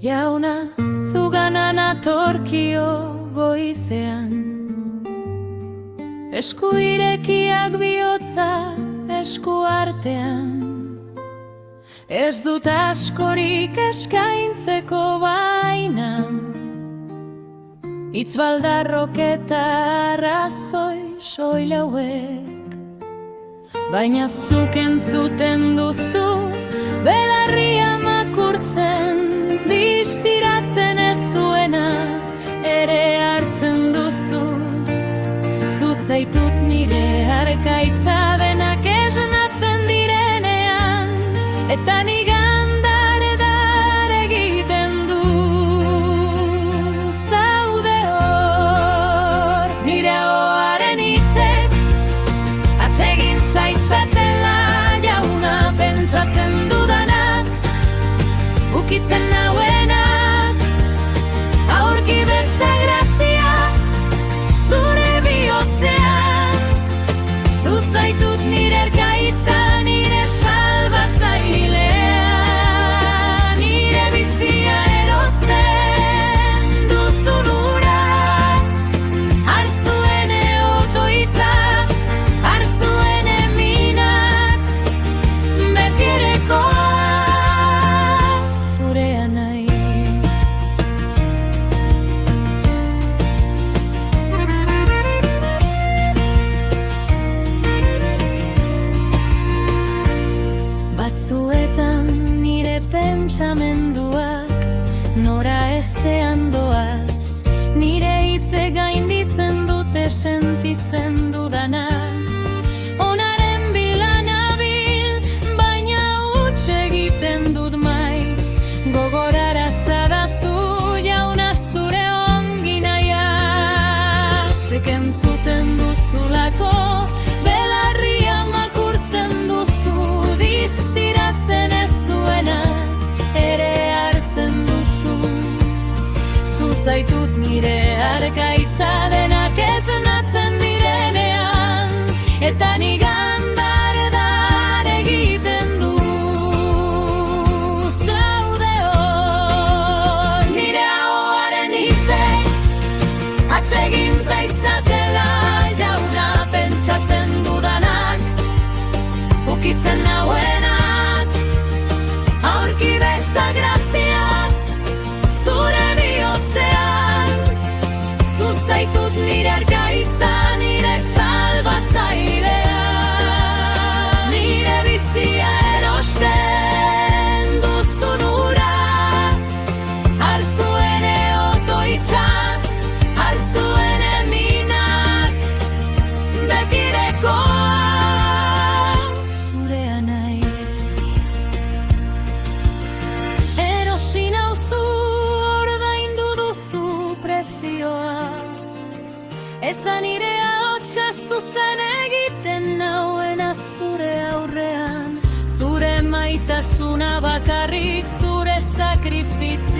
Jauna, zugana natorkio goizean, esku irekiak bihotza esku artean. Ez dut askorik eskaintzeko baina, hitz baldarrok eta arrazoi soil hauek. Baina zuk entzuten duzu, belarria makurtzen, distiratzen ez duena ere hartzen duzu. Zu zaitut nire harkaitza denak esnatzen direnean, eta nigandar edar egiten du. Zaude hor, nire ahoaren hitzek atsegin zaitzatela, jauna, pentsatzen dudanak, ukitzen nauenak, aurki bezagrazia zure bihotzean. Zu zaitut nire erkaitza, nire salbatzailea, nire bizia erosten duzun ura. Hartzuene otoitza, hartzuene minak, betierekoa zurea naiz. Batzuetan nire pentsamenduak nora ezean doaz, nire hitze gainditzen dute sentitzen dudana. Onaren bilanabil, baina huts egiten dut maiz, gogorara zadazu, jauna, zure ongi naia. Zek entzuten duzulako, belarria makurtzen duzu, distiratzen ez duena ere hartzen duzu. Zu zaitut nire harkaitza denak esnatzen direnean, eta nigandar edar egiten du. Zaude hor, nire ahoaren hitzek atsegin zaitzatela, jauna, pentsatzen dudanak, ukitzen nauenak, aurki bezagrazia zure bihotzean. Zu zaitut nire arkaitza, nire salbatzailea, nire bizia erosten duzun ura. Hartzuene otoitza, hartzuene minak, betirekoa zurea naiz. Erosi nauzu, ordaindu duzu prezioa. Ez da nire ahotsa zuzen egiten nauena zure aurrean, zure maitasuna bakarrik, zure sakrifizioa.